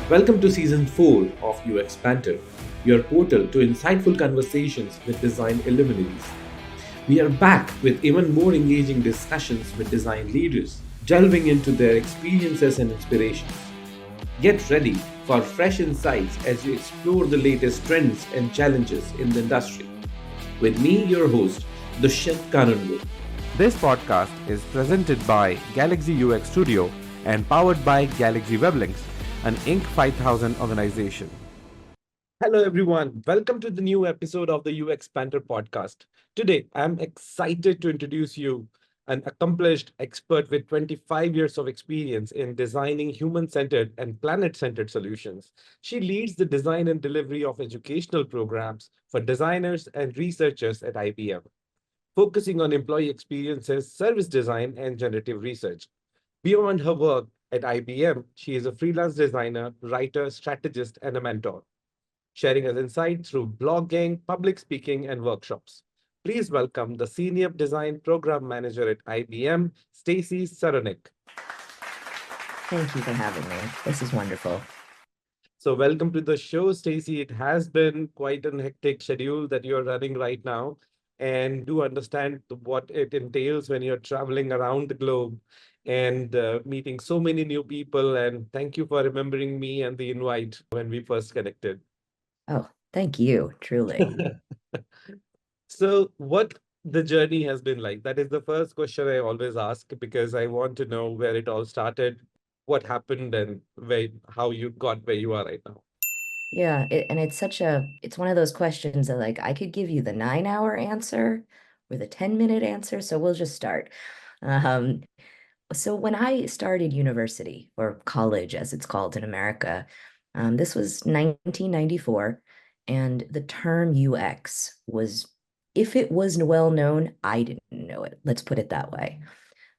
Welcome to Season 4 of UX Banter, your portal to insightful conversations with design illuminaries. We are back with even more engaging discussions with design leaders, delving into their experiences and inspirations. Get ready for fresh insights as we explore the latest trends and challenges in the industry. With me, your host, Dushyant Kanungo. This podcast is presented by Galaxy UX Studio and powered by Galaxy Weblinks, an Inc. 5000 organization. Hello, everyone. Welcome to the new episode of the UX Banter podcast. Today, I'm excited to introduce you an accomplished expert with 25 years of experience in designing human-centered and planet-centered solutions. She leads the design and delivery of educational programs for designers and researchers at IBM, focusing on employee experiences, service design, and generative research. Beyond her work at IBM, she is a freelance designer, writer, strategist, and a mentor, sharing his insight through blogging, public speaking, and workshops. Please welcome the Senior Design Program Manager at IBM, Stacey Seronick. Thank you for having me. This is wonderful. So welcome to the show, Stacey. It has been quite a hectic schedule that you're running right now, and do understand what it entails when you're traveling around the globe and meeting so many new people. And thank you for remembering me and the invite when we first connected. Oh, thank you, truly. So, what the journey has been like? That is the first question I always ask because I want to know where it all started, what happened, and how you got where you are right now. Yeah, and it's one of those questions that like I could give you the 9-hour answer or the 10-minute answer, so we'll just start. Um, so when I started university or college, as it's called in America, this was 1994, and the term UX was, if it was well known, I didn't know it. Let's put it that way.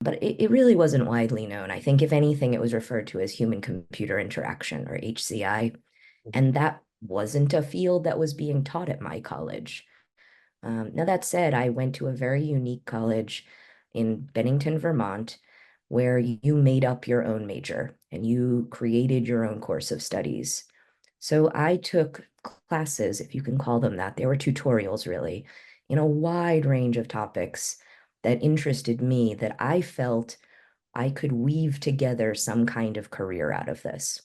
But it really wasn't widely known. I think, if anything, it was referred to as human computer interaction, or HCI. And that wasn't a field that was being taught at my college. Now, that said, I went to a very unique college in Bennington, Vermont, where you made up your own major and you created your own course of studies. So I took classes, if you can call them that. They were tutorials, really, in a wide range of topics that interested me, that I felt I could weave together some kind of career out of this.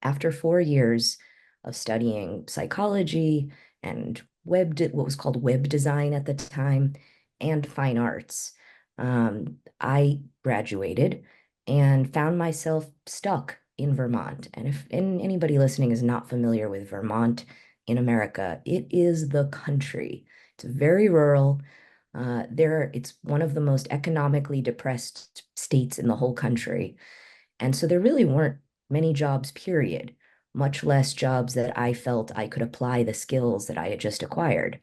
After 4 years of studying psychology and what was called web design at the time, and fine arts, I graduated and found myself stuck in Vermont. And if anybody listening is not familiar with Vermont in America, it is the country. It's very rural. It's one of the most economically depressed states in the whole country. And so there really weren't many jobs, period, much less jobs that I felt I could apply the skills that I had just acquired.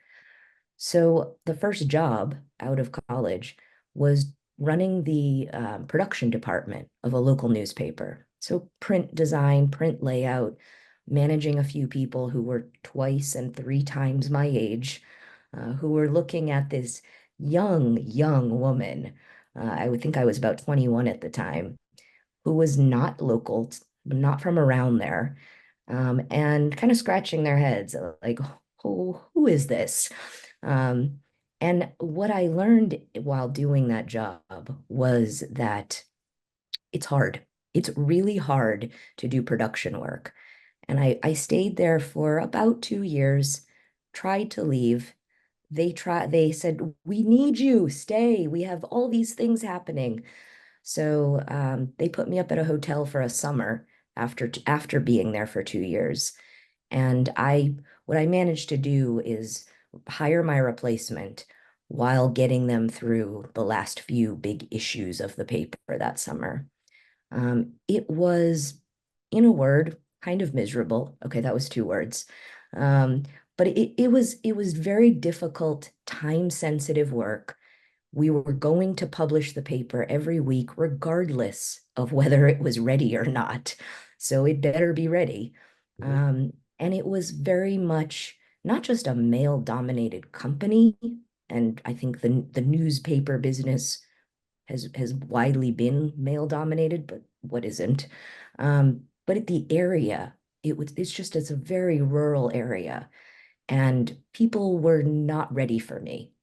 So the first job out of college was running the production department of a local newspaper. So print design, print layout, managing a few people who were twice and three times my age, who were looking at this young woman. I would think I was about 21 at the time, who was not local, not from around there, and kind of scratching their heads like, who is this? Um, and what I learned while doing that job was that it's hard. It's really hard to do production work. And I stayed there for about 2 years, tried to leave. They said, we need you, stay. We have all these things happening. So they put me up at a hotel for a summer after being there for 2 years. And what I managed to do is hire my replacement while getting them through the last few big issues of the paper that summer. It was, in a word, kind of miserable. Okay, that was 2 words. But it was very difficult, time-sensitive work. We were going to publish the paper every week, regardless of whether it was ready or not. So it better be ready. And it was very much not just a male-dominated company, and I think the newspaper business has widely been male-dominated, but what isn't? but at the area, it's a very rural area, and people were not ready for me.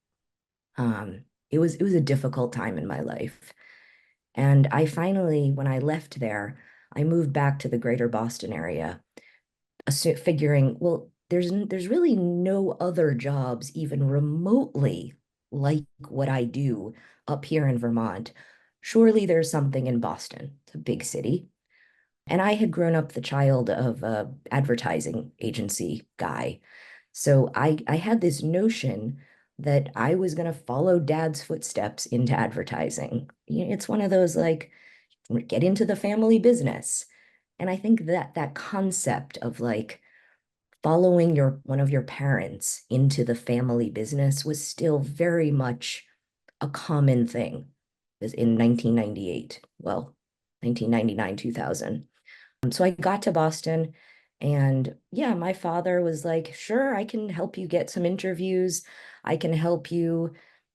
It was a difficult time in my life. And I finally, when I left there, I moved back to the greater Boston area, figuring, well, there's really no other jobs even remotely like what I do up here in Vermont. Surely there's something in Boston. It's a big city. And I had grown up the child of a advertising agency guy. So I had this notion that I was going to follow dad's footsteps into advertising. It's one of those like get into the family business. And I think that that concept of like following one of your parents into the family business was still very much a common thing in 1998. Well, 1999, 2000. So I got to Boston, and yeah, my father was like, sure, I can help you get some interviews. I can help you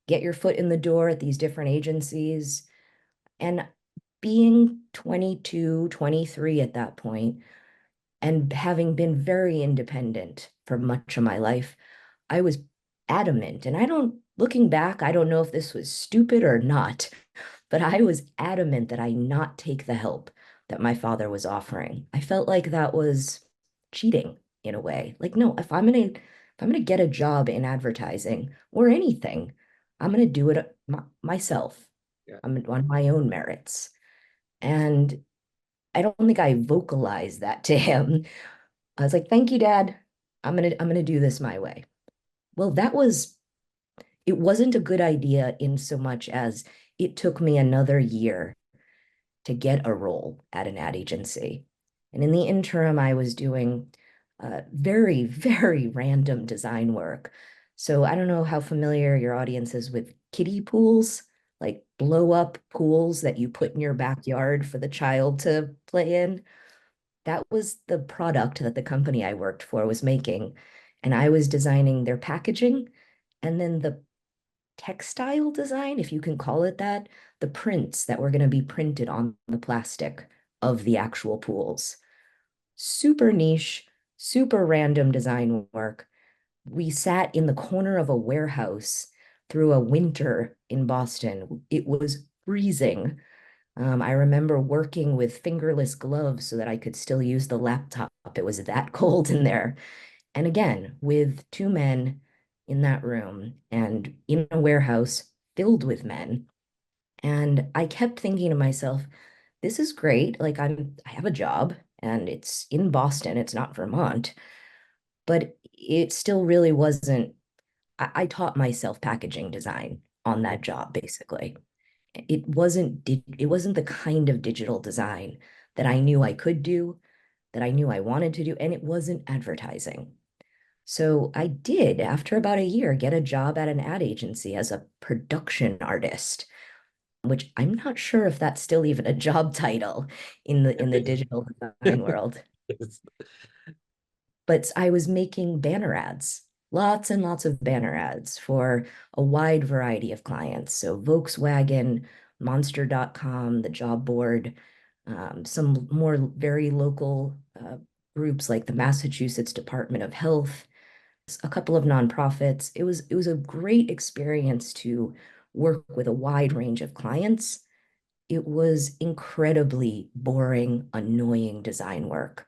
get your foot in the door at these different agencies. And being 22, 23 at that point, and having been very independent for much of my life, I was adamant. And looking back, I don't know if this was stupid or not, but I was adamant that I not take the help that my father was offering. I felt like that was cheating in a way. Like, no, if I'm gonna get a job in advertising or anything, I'm gonna do it myself. Yeah. I'm on my own merits. And I don't think I vocalized that to him. I was like, "Thank you, Dad. I'm gonna do this my way." Well, it wasn't a good idea in so much as it took me another year to get a role at an ad agency. And in the interim, I was doing very, very random design work. So I don't know how familiar your audience is with kiddie pools, like blow up pools that you put in your backyard for the child to play in. That was the product that the company I worked for was making. And I was designing their packaging and then the textile design, if you can call it that, the prints that were going to be printed on the plastic of the actual pools. Super niche, super random design work. We sat in the corner of a warehouse through a winter in Boston. It was freezing. I remember working with fingerless gloves so that I could still use the laptop. It was that cold in there. And again, with two men in that room and in a warehouse filled with men. And I kept thinking to myself, this is great. Like I have a job and it's in Boston, it's not Vermont, but it still really wasn't. I taught myself packaging design on that job, basically. It wasn't the kind of digital design that I knew I could do, that I knew I wanted to do, and it wasn't advertising. So I did, after about a year, get a job at an ad agency as a production artist, which I'm not sure if that's still even a job title in the digital design world. Yes. But I was making banner ads, lots and lots of banner ads for a wide variety of clients. So Volkswagen, Monster.com, the job board, some more very local groups like the Massachusetts Department of Health, a couple of nonprofits. It was a great experience to work with a wide range of clients. It was incredibly boring, annoying design work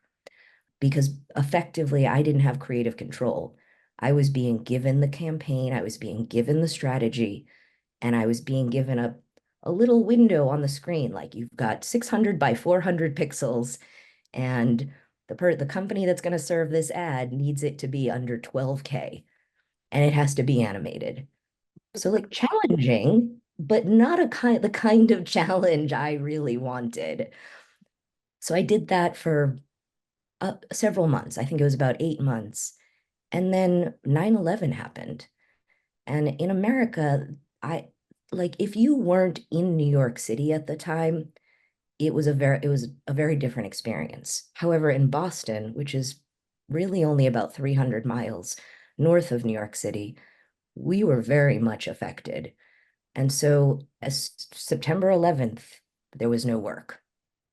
because effectively I didn't have creative control. I was being given the campaign, I was being given the strategy, and I was being given a little window on the screen, like you've got 600 by 400 pixels, and the company that's going to serve this ad needs it to be under 12K, and it has to be animated. So like challenging, but not the kind of challenge I really wanted. So I did that for several months. I think it was about 8 months. And then 9/11 happened. And in America, I like if you weren't in New York City at the time, it was a very different experience. However, in Boston, which is really only about 300 miles north of New York City, we were very much affected. And so as September 11th, there was no work.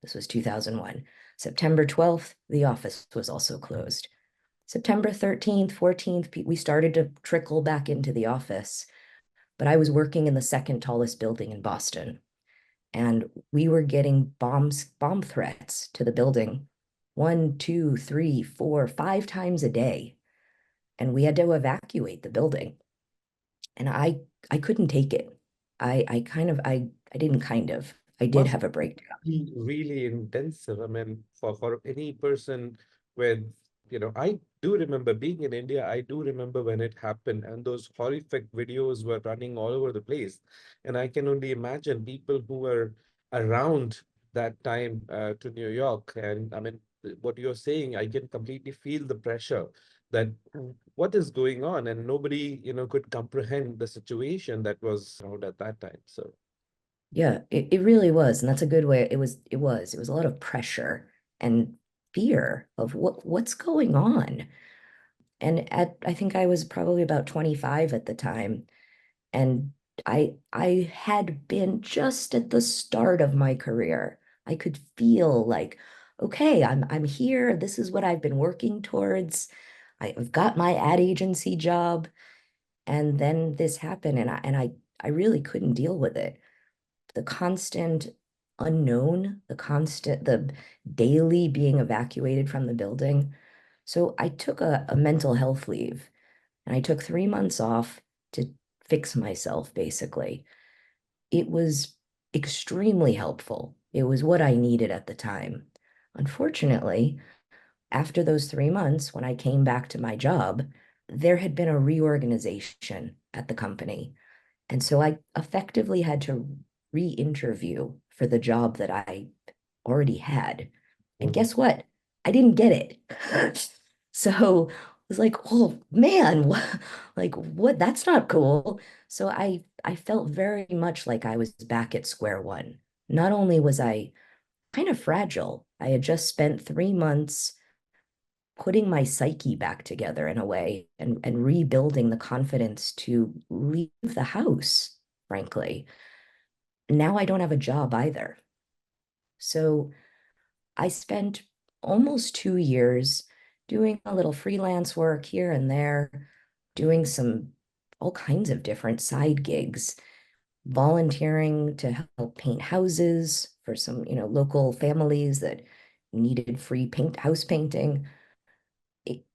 This was 2001. September 12th, the office was also closed. September 13th, 14th, we started to trickle back into the office, but I was working in the second tallest building in Boston, and we were getting bomb threats to the building 1, 2, 3, 4, 5 times a day, and we had to evacuate the building. And I couldn't take it. I didn't kind of. I did Must have a breakdown. be really intensive. I mean, for any person with, I do remember being in India. I do remember when it happened, and those horrific videos were running all over the place. And I can only imagine people who were around that time to New York. And I mean, what you're saying, I can completely feel the pressure that what is going on, and nobody, could comprehend the situation that was around at that time. So. Yeah, it really was. And that's a good way. It was a lot of pressure and fear of what's going on. And I think I was probably about 25 at the time. And I had been just at the start of my career. I could feel like, okay, I'm here. This is what I've been working towards. I've got my ad agency job. And then this happened, and I really couldn't deal with it. The constant unknown, the daily being evacuated from the building. So I took a mental health leave, and I took 3 months off to fix myself, basically. It was extremely helpful. It was what I needed at the time. Unfortunately, after those 3 months, when I came back to my job, there had been a reorganization at the company. And so I effectively had to re-interview for the job that I already had. And Mhm. guess what? I didn't get it. So I was like, oh man, like what? That's not cool. So I felt very much like I was back at square one. Not only was I kind of fragile, I had just spent 3 months putting my psyche back together in a way, and rebuilding the confidence to leave the house, frankly. Now I don't have a job either. So I spent almost 2 years doing a little freelance work here and there, doing some all kinds of different side gigs, volunteering to help paint houses for some, local families that needed free house painting.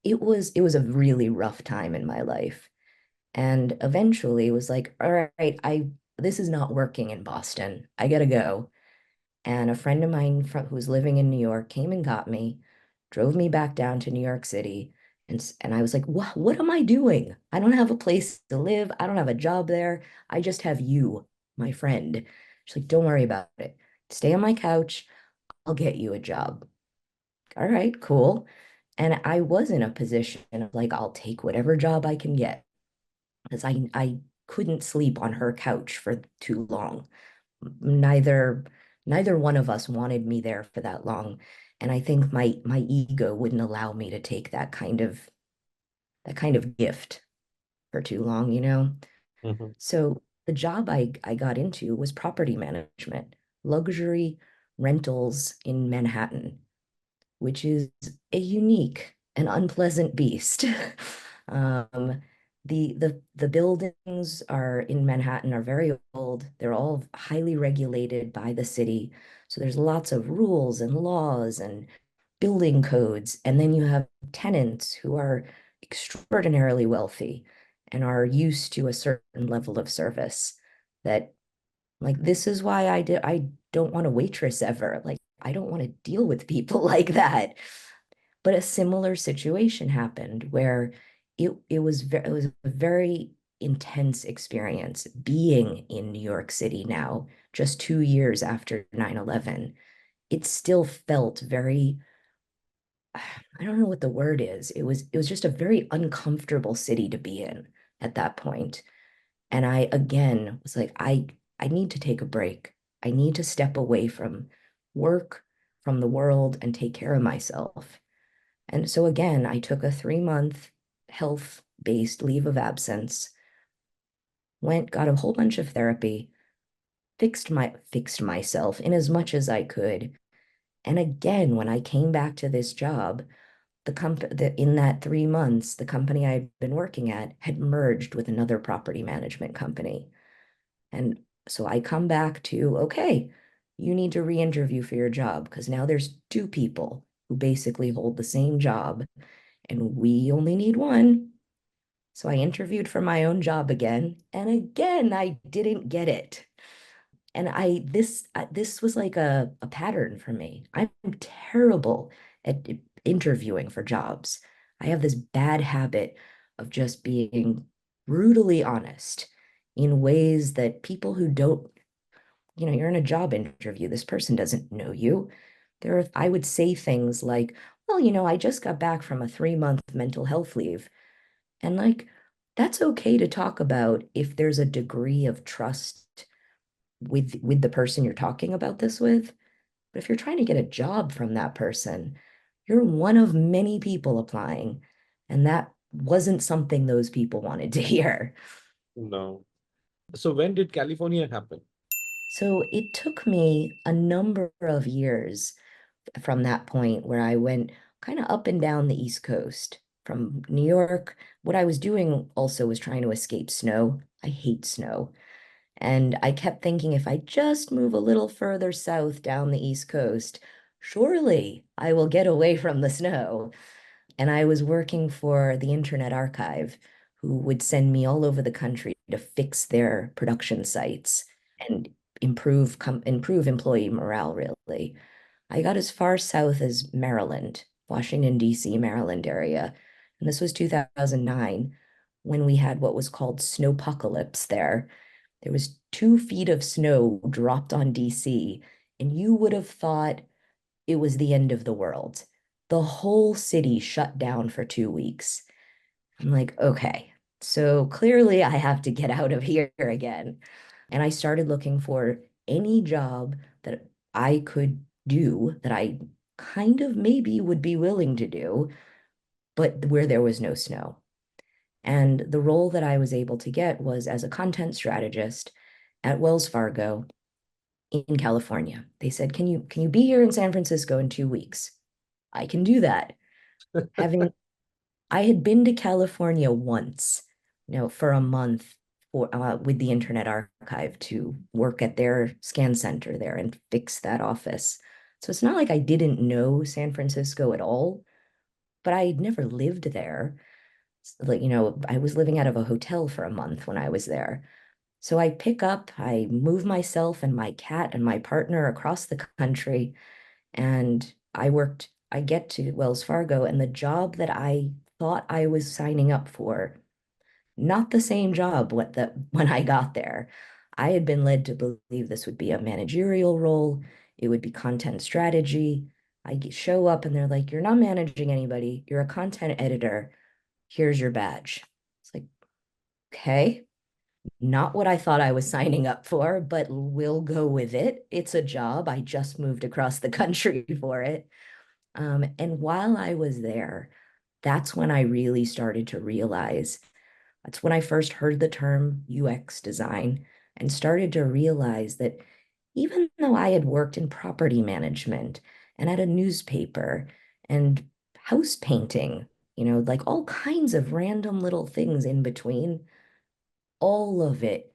It was a really rough time in my life. And eventually it was like, all right, this is not working in Boston. I gotta go. And a friend of mine who was living in New York came and got me, drove me back down to New York City. And I was like, what am I doing? I don't have a place to live. I don't have a job there. I just have you, my friend. She's like, don't worry about it. Stay on my couch. I'll get you a job. All right, cool. And I was in a position of like, I'll take whatever job I can get, because I couldn't sleep on her couch for too long. Neither neither one of us wanted me there for that long. And I think my ego wouldn't allow me to take that kind of gift for too long. Mhm. So the job I got into was property management, luxury rentals in Manhattan, which is a unique and unpleasant beast. Um, the buildings are in Manhattan are very old. They're all highly regulated by the city. So there's lots of rules and laws and building codes. And then you have tenants who are extraordinarily wealthy and are used to a certain level of service that, like, this is why I don't want to waitress ever. Like, I don't want to deal with people like that. But a similar situation happened where it was a very intense experience being in New York City now, just 2 years after 9/11. It still felt very, I don't know what the word is. It was just a very uncomfortable city to be in at that point. And I again was like, I need to take a break. I need to step away from work, from the world, and take care of myself. And so again, I took a 3 month health-based leave of absence, got a whole bunch of therapy, fixed myself in as much as I could, And again, when I came back to this job, in that 3 months, the company I'd been working at had merged with another property management company. And so I come back to, okay, you need to re-interview for your job because now there's two people who basically hold the same job and we only need one. So I interviewed for my own job again, and again I didn't get it. And this was like a pattern for me. I'm terrible at interviewing for jobs. I have this bad habit of just being brutally honest in ways that people who don't, you're in a job interview, this person doesn't know you. I would say things like, well, I just got back from a 3-month mental health leave. And like, that's okay to talk about if there's a degree of trust with the person you're talking about this with. But if you're trying to get a job from that person, you're one of many people applying. And that wasn't something those people wanted to hear. No. So when did California happen? So it took me a number of years from that point where I went kind of up and down the East Coast from New York. What I was doing also was trying to escape snow. I hate snow. And I kept thinking if I just move a little further south down the East Coast, surely I will get away from the snow. And I was working for the Internet Archive, who would send me all over the country to fix their production sites and improve employee morale, really. I got as far south as Maryland, Washington, D.C., Maryland area. And this was 2009 when we had what was called snowpocalypse there. There was 2 feet of snow dropped on DC, and you would have thought it was the end of the world. The whole city shut down for 2 weeks. I'm like, okay, so clearly I have to get out of here again. And I started looking for any job that I could do that I kind of maybe would be willing to do, but where there was no snow. And the role that I was able to get was as a content strategist at Wells Fargo in California. They said, "Can you be here in San Francisco in 2 weeks?" I can do that. Having I had been to California once, for a month with the Internet Archive to work at their scan center there and fix that office. So it's not like I didn't know San Francisco at all, but I'd never lived there. Like, I was living out of a hotel for a month when I was there. So I move myself and my cat and my partner across the country, and I get to Wells Fargo, and the job that I thought I was signing up for, not the same job when I got there. I had been led to believe this would be a managerial role, it would be content strategy. Show up and they're like, "You're not managing anybody, you're a content editor. Here's your badge." It's like, okay. Not what I thought I was signing up for, but we'll go with it. It's a job. I just moved across the country for it. And while I was there, that's when I really started to realize, that's when I first heard the term UX design and started to realize that even though I had worked in property management and at a newspaper and house painting, like all kinds of random little things in between, all of it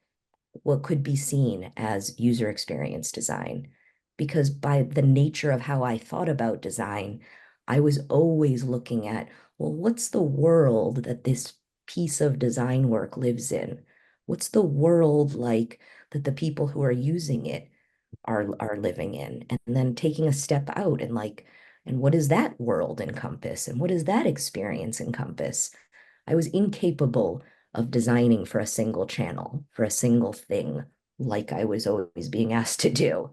what could be seen as user experience design. Because by the nature of how I thought about design, I was always looking at, well, what's the world that this piece of design work lives in? What's the world like that the people who are using it are living in? And then taking a step out and like, and what does that world encompass? And what does that experience encompass? I was incapable of designing for a single channel, for a single thing, like I was always being asked to do.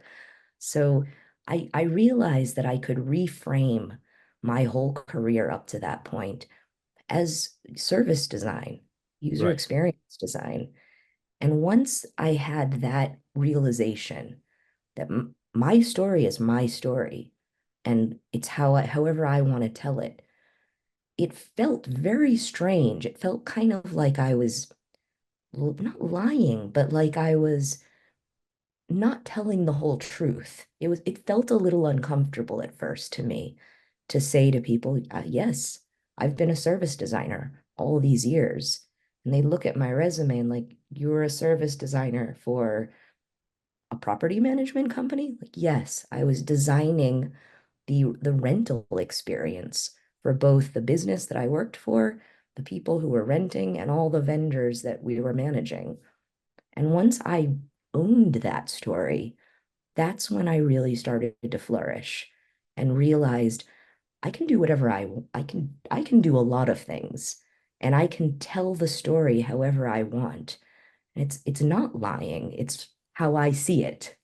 So I realized that I could reframe my whole career up to that point as service design, user Right. experience design. And once I had that realization that my story is my story, and it's however I want to tell it, it felt very strange. It felt kind of like I was not lying, but like I was not telling the whole truth. It felt a little uncomfortable at first to me to say to people, yes, I've been a service designer all these years. And they look at my resume and like, you're a service designer for a property management company? Like, yes, I was designing the rental experience for both the business that I worked for, the people who were renting, and all the vendors that we were managing. And once I owned that story, that's when I really started to flourish and realized I can do whatever I can do a lot of things and I can tell the story however I want. It's not lying, it's how I see it.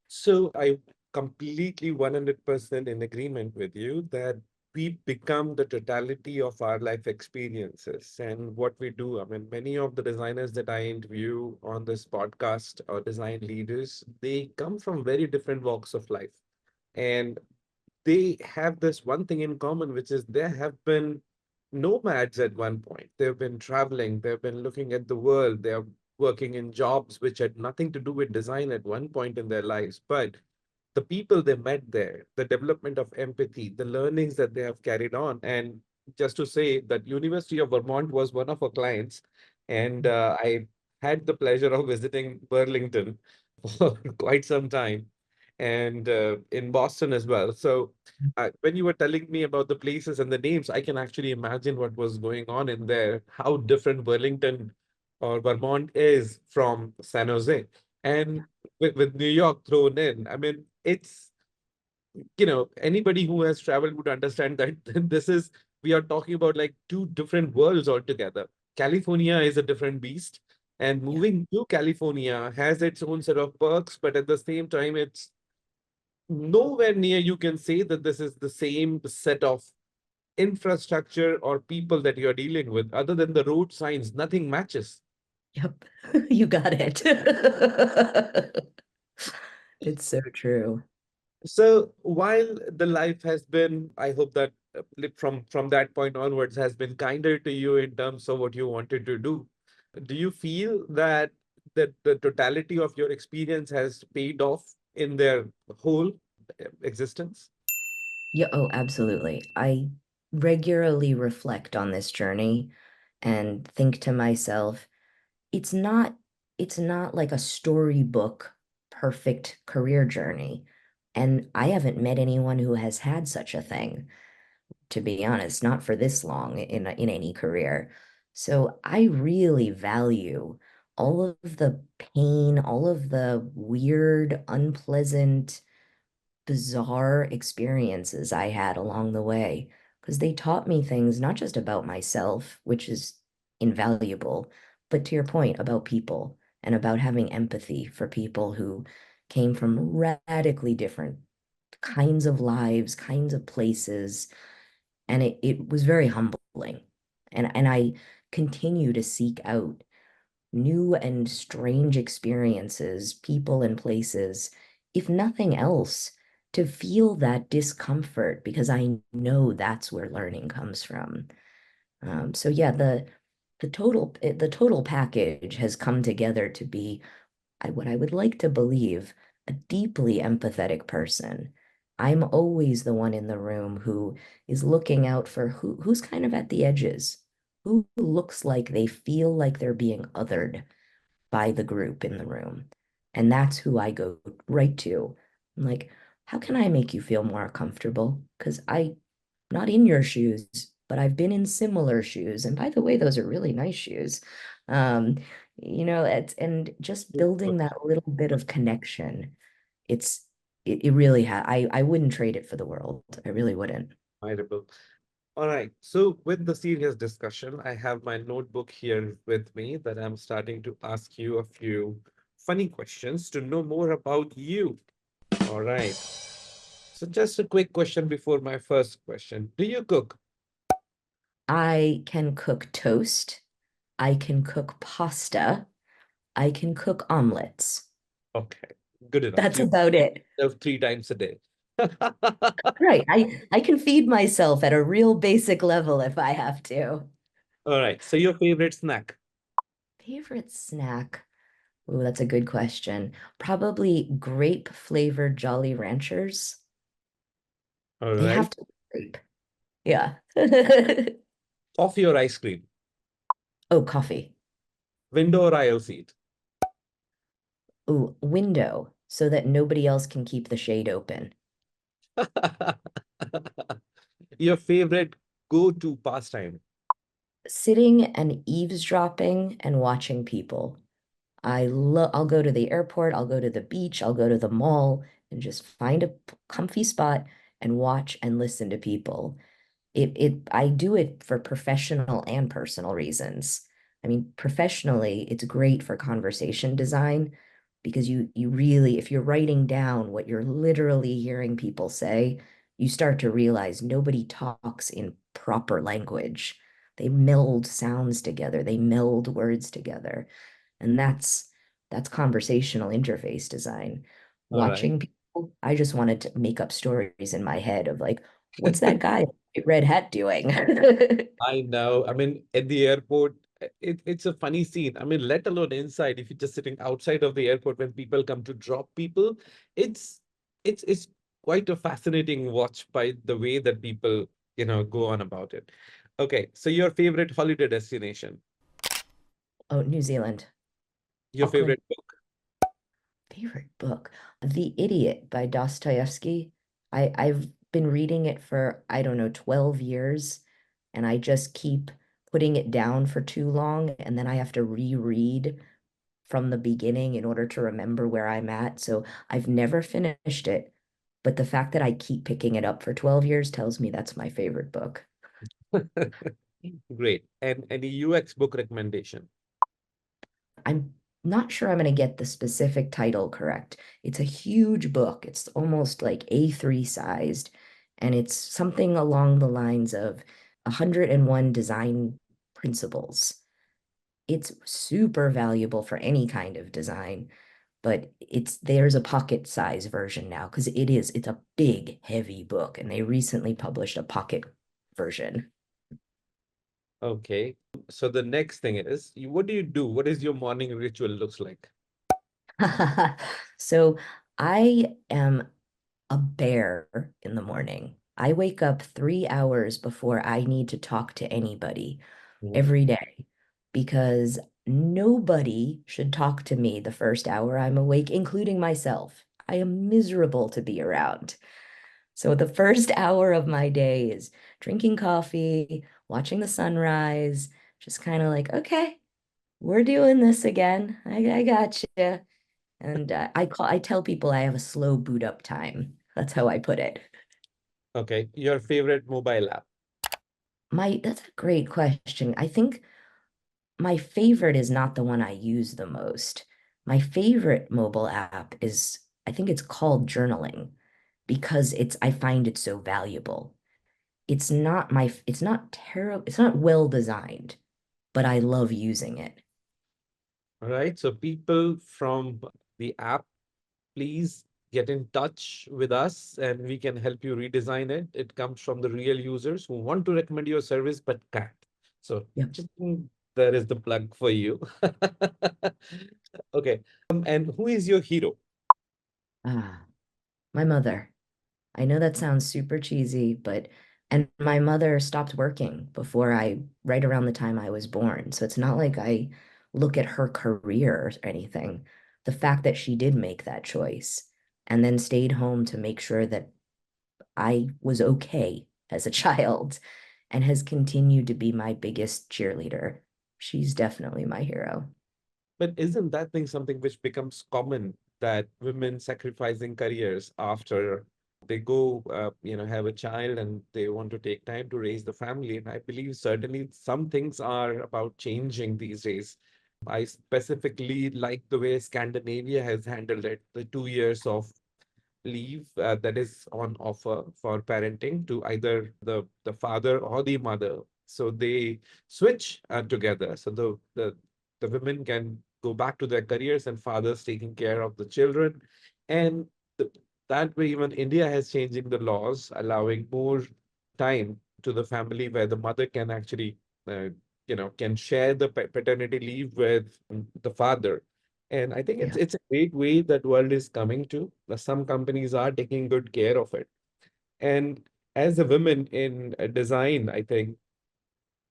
So I completely 100% in agreement with you that we become the totality of our life experiences and what we do. I mean, many of the designers that I interview on this podcast or design leaders, they come from very different walks of life. And they have this one thing in common, which is they have been nomads at one point. They've been traveling, they've been looking at the world, they're working in jobs which had nothing to do with design at one point in their lives. But the people they met there, the development of empathy, the learnings that they have carried on. And just to say that University of Vermont was one of our clients, and I had the pleasure of visiting Burlington for quite some time, and in Boston as well. So when you were telling me about the places and the names, I can actually imagine what was going on in there, how different Burlington or Vermont is from San Jose. And with New York thrown in, I mean, it's, anybody who has traveled would understand that this is, we are talking about like two different worlds altogether. California is a different beast, and Yeah. moving to California has its own set of perks, but at the same time, it's nowhere near you can say that this is the same set of infrastructure or people that you're dealing with. Other than the road signs, nothing matches. Yep. You got it. It's so true. So while the life has been, I hope that from that point onwards has been kinder to you in terms of what you wanted to do you feel that the totality of your experience has paid off in their whole existence? Yeah, oh, absolutely. I regularly reflect on this journey and think to myself, it's not it's not like a storybook perfect career journey. And I haven't met anyone who has had such a thing, to be honest, not for this long in any career. So I really value all of the pain, all of the weird, unpleasant, bizarre experiences I had along the way because they taught me things not just about myself, which is invaluable, but to your point about people and about having empathy for people who came from radically different kinds of lives, kinds of places. And it was very humbling. And I continue to seek out new and strange experiences, people and places, if nothing else, to feel that discomfort because I know that's where learning comes from. So yeah, the total package has come together to be what I would like to believe a deeply empathetic person. I'm always the one in the room who is looking out for who's kind of at the edges, who looks like they feel like they're being othered by the group in the room. And that's who I go right to. I'm like, how can I make you feel more comfortable? Because I'm not in your shoes, but I've been in similar shoes. And by the way, those are really nice shoes. Um, it's and just building that little bit of connection. It really I wouldn't trade it for the world. I really wouldn't. Admirable. All right. So with the serious discussion, I have my notebook here with me that I'm starting to ask you a few funny questions to know more about you. All right. So just a quick question before my first question. Do you cook? I can cook toast. I can cook pasta. I can cook omelets. Okay, good enough. That's You about eat it. yourself 3 times a day. Right. I can feed myself at a real basic level if I have to. All right. So your favorite snack? Favorite snack? Oh, that's a good question. Probably grape flavored Jolly Ranchers. All They have right. to be grape. Yeah. Coffee or ice cream? Oh, coffee. Window or aisle seat? Oh, window so that nobody else can keep the shade open. Your favorite go-to pastime? Sitting and eavesdropping and watching people. I'll go to the airport, I'll go to the beach, I'll go to the mall and just find a comfy spot and watch and listen to people. I do it for professional and personal reasons. I mean, professionally, it's great for conversation design because you really, if you're writing down what you're literally hearing people say, you start to realize nobody talks in proper language. They meld sounds together, they meld words together. And that's conversational interface design. All right. Watching people, I just wanted to make up stories in my head of like, what's that guy in red hat doing? I know. I mean, at the airport, it's a funny scene. I mean, let alone inside, if you're just sitting outside of the airport when people come to drop people, it's it's quite a fascinating watch by the way that people, go on about it. Okay, so your favorite holiday destination, Oh, New Zealand, your Auckland. favorite book. Favorite book, The Idiot by Dostoevsky. I've been reading it for, I don't know, 12 years, and I just keep putting it down for too long, and then I have to reread from the beginning in order to remember where I'm at. So I've never finished it, but the fact that I keep picking it up for 12 years tells me that's my favorite book. Great. And any UX book recommendation? I'm not sure I'm going to get the specific title correct. It's a huge book. It's almost like A3 sized, and it's something along the lines of 101 design principles. It's super valuable for any kind of design, but there's a pocket size version now because it's a big, heavy book, and they recently published a pocket version. Okay. So the next thing is, what do you do? What is your morning ritual looks like? So I am a bear in the morning. I wake up 3 hours before I need to talk to anybody Mhm. every day because nobody should talk to me the first hour I'm awake, including myself. I am miserable to be around. So the first hour of my day is drinking coffee, watching the sunrise, just kind of like, okay, we're doing this again. I got you. And I tell people I have a slow boot up time. That's how I put it. Okay. Your favorite mobile app? That's a great question. I think my favorite is not the one I use the most. My favorite mobile app is, I think it's called journaling because I find it so valuable. It's not terrible, it's not well designed, but I love using it. All right. So people from the app, please get in touch with us and we can help you redesign it. It comes from the real users who want to recommend your service but can't. So Yep. just there is the plug for you. Okay. And who is your hero? Ah, my mother. I know that sounds super cheesy, but and my mother stopped working right around the time I was born. So it's not like I look at her career or anything. The fact that she did make that choice and then stayed home to make sure that I was okay as a child and has continued to be my biggest cheerleader. She's definitely my hero. But isn't that thing something which becomes common that women sacrificing careers after they go, have a child and they want to take time to raise the family? And I believe certainly some things are about changing these days. I specifically like the way Scandinavia has handled it, the 2 years of leave that is on offer for parenting to either the father or the mother. So they switch together. So the women can go back to their careers and fathers taking care of the children. And that way, even India has changing the laws, allowing more time to the family where the mother can actually, can share the paternity leave with the father. And I think Yeah. it's a great way that world is coming to. Some companies are taking good care of it. And as a woman in design, I think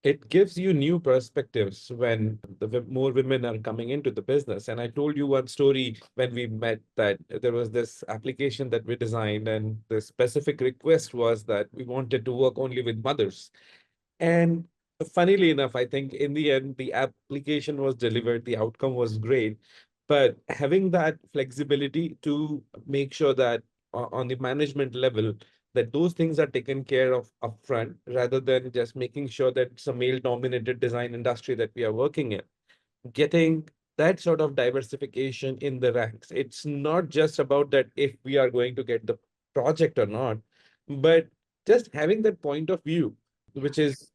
it gives you new perspectives when more women are coming into the business. And I told you one story when we met that there was this application that we designed, and the specific request was that we wanted to work only with mothers. And funnily enough, I think in the end, the application was delivered, the outcome was great. But having that flexibility to make sure that on the management level, that those things are taken care of upfront rather than just making sure that it's a male dominated design industry that we are working in, getting that sort of diversification in the ranks. It's not just about that if we are going to get the project or not, but just having that point of view, which is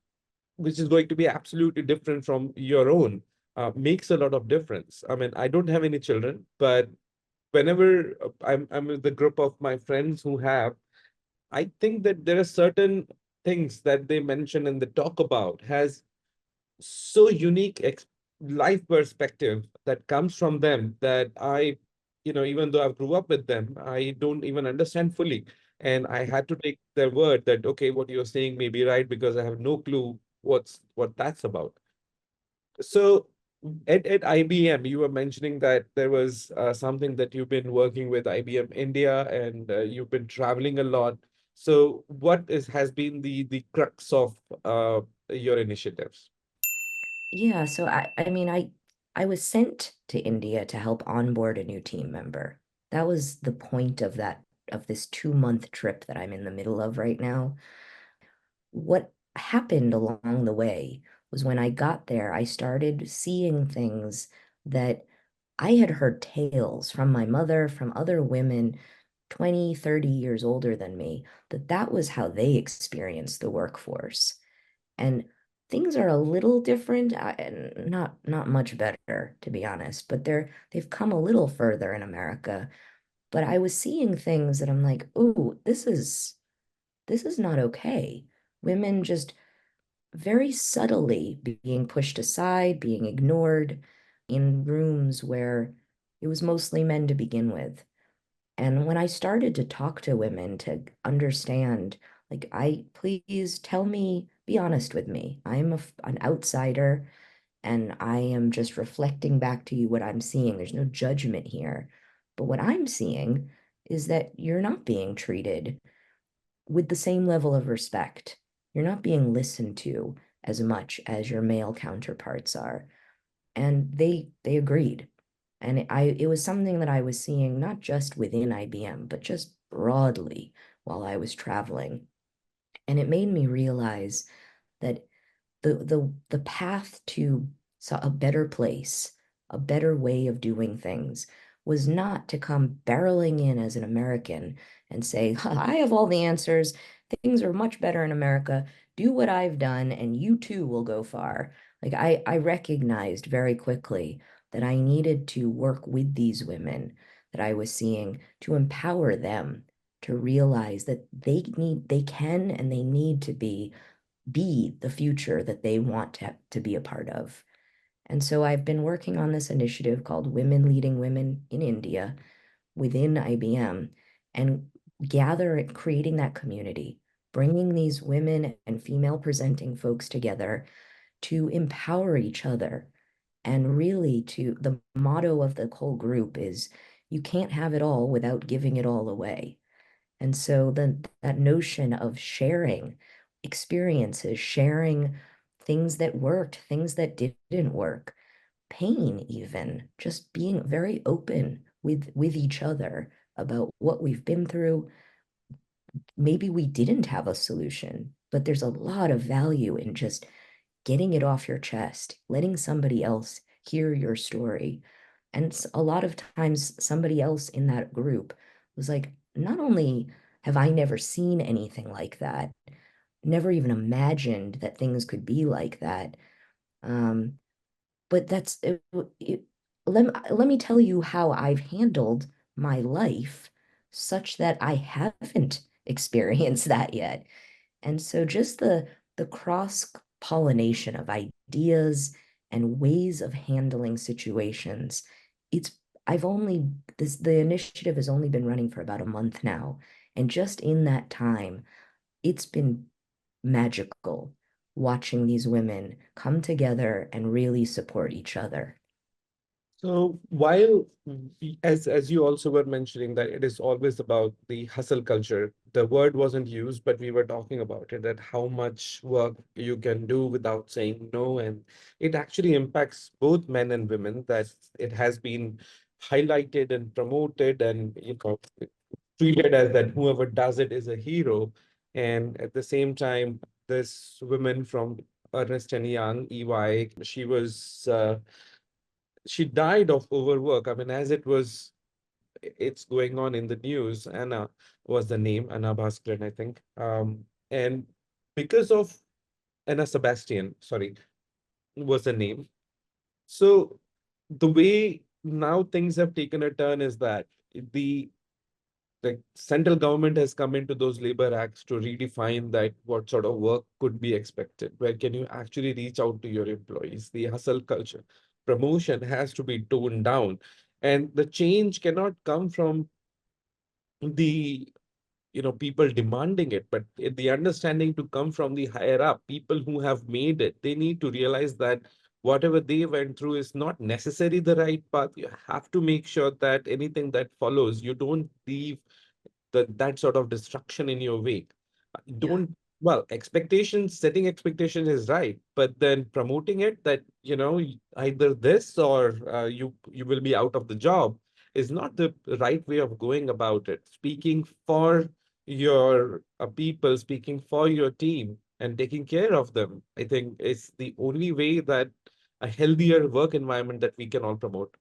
which is going to be absolutely different from your own, makes a lot of difference. I mean, I don't have any children, but whenever I'm with the group of my friends who have, I think that there are certain things that they mention and they talk about has so unique life perspective that comes from them that even though I grew up with them, I don't even understand fully. And I had to take their word that, okay, what you're saying may be right because I have no clue what that's about. So at IBM, you were mentioning that there was something that you've been working with IBM India, and you've been traveling a lot. So what has been the crux of your initiatives? Yeah, so I mean I was sent to India to help onboard a new team member. That was the point of this 2 month trip that I'm in the middle of right now. What happened along the way was when I got there, I started seeing things that I had heard tales from my mother, from other women 20, 30 years older than me, that was how they experienced the workforce. And things are a little different, and not much better, to be honest, but they've come a little further in America. But I was seeing things that I'm like, "Oh, this is not okay." Women just very subtly being pushed aside, being ignored in rooms where it was mostly men to begin with. And when I started to talk to women to understand, like, please tell me, be honest with me. I'm an outsider and I am just reflecting back to you what I'm seeing. There's no judgment here. But what I'm seeing is that you're not being treated with the same level of respect. You're not being listened to as much as your male counterparts are. And they agreed. And it was something that I was seeing not just within IBM, but just broadly while I was traveling. And it made me realize that the path to a better place, a better way of doing things, was not to come barreling in as an American and say, I have all the answers. Things are much better in America. Do what I've done, and you too will go far. Like I recognized very quickly that I needed to work with these women that I was seeing to empower them to realize that they can and they need to be the future that they want to be a part of. And so I've been working on this initiative called Women Leading Women in India within IBM and creating that community, bringing these women and female presenting folks together to empower each other. And really, the motto of the whole group is you can't have it all without giving it all away. And so that notion of sharing experiences, sharing things that worked, things that didn't work, pain even, just being very open with each other about what we've been through. Maybe we didn't have a solution, but there's a lot of value in just getting it off your chest, letting somebody else hear your story. And a lot of times, somebody else in that group was like, not only have I never seen anything like that, never even imagined that things could be like that. Um, but it, let me tell you how I've handled my life such that I haven't experienced that yet. And so just the cross pollination of ideas and ways of handling situations it's I've only this the initiative has only been running for about a month now, and just in that time, it's been magical watching these women come together and really support each other. So while as you also were mentioning that it is always about the hustle culture, the word wasn't used, but we were talking about it, that how much work you can do without saying no, and it actually impacts both men and women. That it has been highlighted and promoted, and treated as that whoever does it is a hero. And at the same time, this woman from Ernest and Young, EY, she died of overwork. I mean, as it's going on in the news. Anna was the name, Anna Bhaskaran, I think. And because of Anna Sebastian, sorry, was the name. So the way now things have taken a turn is that the central government has come into those labor acts to redefine that what sort of work could be expected. Where can you actually reach out to your employees? The hustle culture, promotion has to be toned down, and the change cannot come from the people demanding it, but the understanding to come from the higher up, people who have made it. They need to realize that whatever they went through is not necessarily the right path. You have to make sure that anything that follows, you don't leave that sort of destruction in your wake. Yeah. Don't, well, expectations, setting expectations is right, but then promoting it that, either this or you will be out of the job is not the right way of going about it. Speaking for your people, speaking for your team and taking care of them, I think is the only way that a healthier work environment that we can all promote.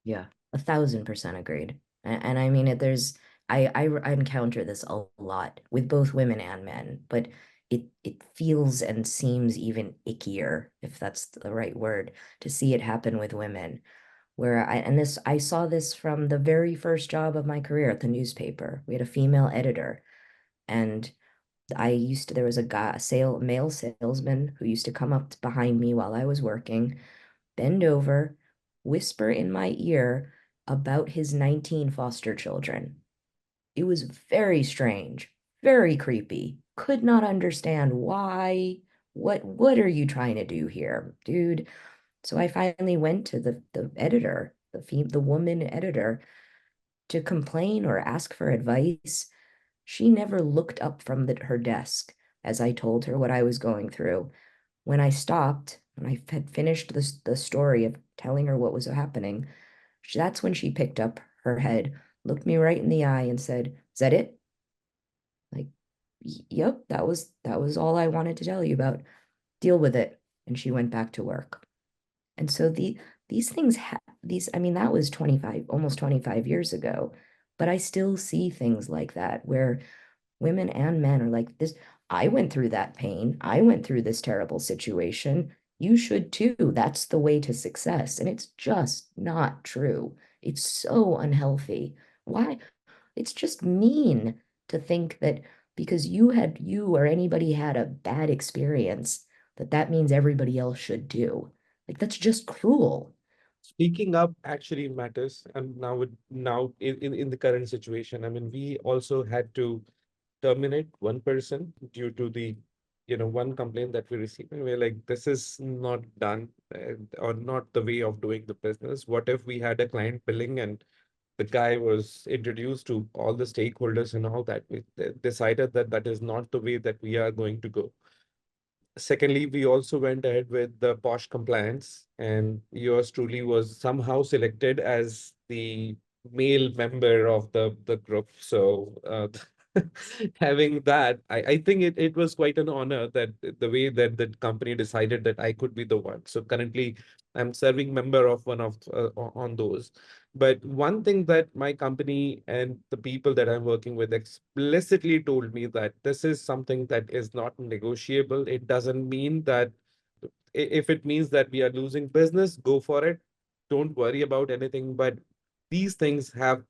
Yeah, 1,000% agreed. And I mean it, I encounter this a lot with both women and men, but it feels and seems even ickier, if that's the right word, to see it happen with women. Where I saw this from the very first job of my career at the newspaper. We had a female editor, and there was a male salesman who used to come up behind me while I was working, bend over, whisper in my ear about his 19 foster children. It was very strange, very creepy. Could not understand why. What are you trying to do here, dude? So I finally went to the editor, the woman editor, to complain or ask for advice. She never looked up from her desk as I told her what I was going through. When I stopped, when I had finished the story of telling her what was happening, that's when she picked up her head, looked me right in the eye, and said, "Is that it?" Like, "Yep, that was all I wanted to tell you about. Deal with it." And she went back to work. And so these things I mean, that was 25, almost 25 years ago, but I still see things like that where women and men are like this. I went through that pain. I went through this terrible situation. You should too. That's the way to success. And it's just not true. It's so unhealthy. Why? It's just mean to think that because you or anybody had a bad experience, that means everybody else should do. Like that's just cruel. Speaking up actually matters. And now in the current situation, I mean, we also had to terminate one person due to the one complaint that we received, and we're like, this is not done, or not the way of doing the business. What if we had a client billing and the guy was introduced to all the stakeholders and all that? We decided that that is not the way that we are going to go. Secondly, we also went ahead with the posh compliance, and yours truly was somehow selected as the male member of the group. So having that, I think it was quite an honor that the way that the company decided that I could be the one. So currently, I'm serving member of one of on those. But one thing that my company and the people that I'm working with explicitly told me that this is something that is not negotiable. It doesn't mean that if it means that we are losing business, go for it. Don't worry about anything. But these things have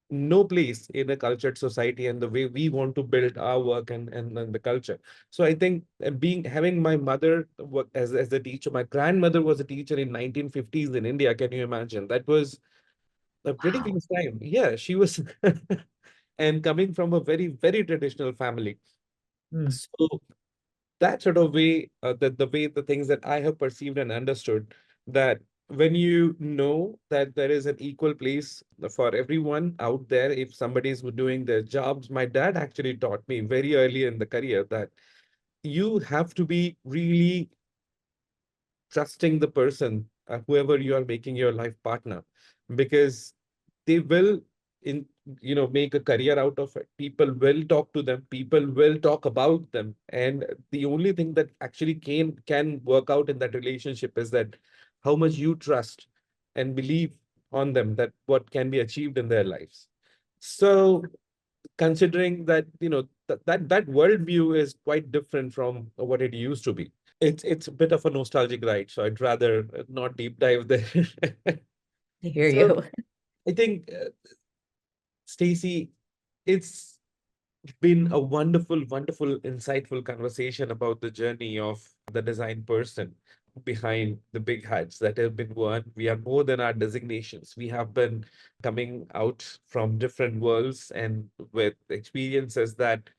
no place in a cultured society and the way we want to build our work and the culture. So I think being having my mother work as a teacher, my grandmother was a teacher in 1950s in India. Can you imagine? That was a pretty Wow. close time. Yeah, she was, and coming from a very, very traditional family. Hmm. So that sort of way, the way the things that I have perceived and understood, that when you know that there is an equal place for everyone out there, if somebody is doing their jobs, my dad actually taught me very early in the career that you have to be really trusting the person, whoever you are making your life partner, because they will in make a career out of it. People will talk to them, people will talk about them, and the only thing that actually can work out in that relationship is that how much you trust and believe on them, that what can be achieved in their lives. So considering that that worldview is quite different from what it used to be, it's a bit of a nostalgic ride, so I'd rather not deep dive there. I hear So you. I think, Stacey, it's been a wonderful, wonderful, insightful conversation about the journey of the design person behind the big hats that have been won. We are more than our designations. We have been coming out from different worlds and with experiences that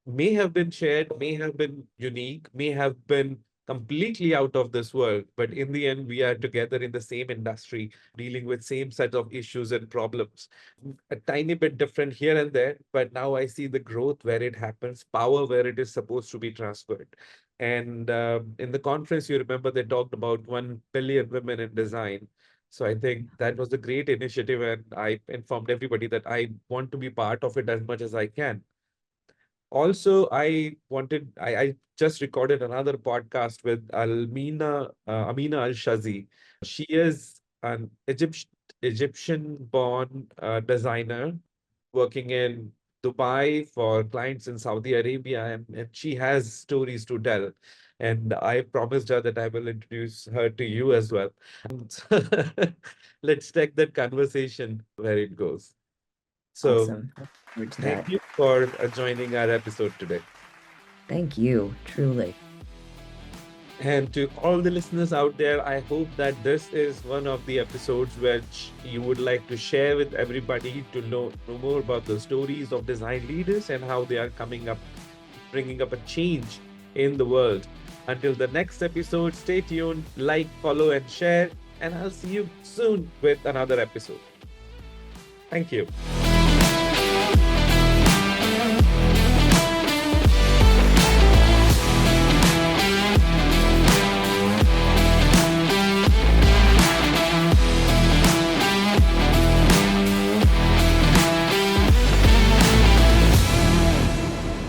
may have been shared, may have been unique, may have been completely out of this world, but in the end, we are together in the same industry, dealing with same set of issues and problems. A tiny bit different here and there, but now I see the growth where it happens, power where it is supposed to be transferred. And in the conference, you remember they talked about 1 billion women in design. So I think that was a great initiative, and I informed everybody that I want to be part of it as much as I can. Also, I just recorded another podcast with Amina Al Shazi. She is an Egyptian-born designer working in Dubai for clients in Saudi Arabia, and she has stories to tell. And I promised her that I will introduce her to you as well. And let's take that conversation where it goes. So, Awesome. Look forward to thank that. you for joining our episode today. Thank you, truly. And to all the listeners out there, I hope that this is one of the episodes which you would like to share with everybody to know more about the stories of design leaders and how they are coming up, bringing up a change in the world. Until the next episode, stay tuned, like, follow, and share. And I'll see you soon with another episode. Thank you.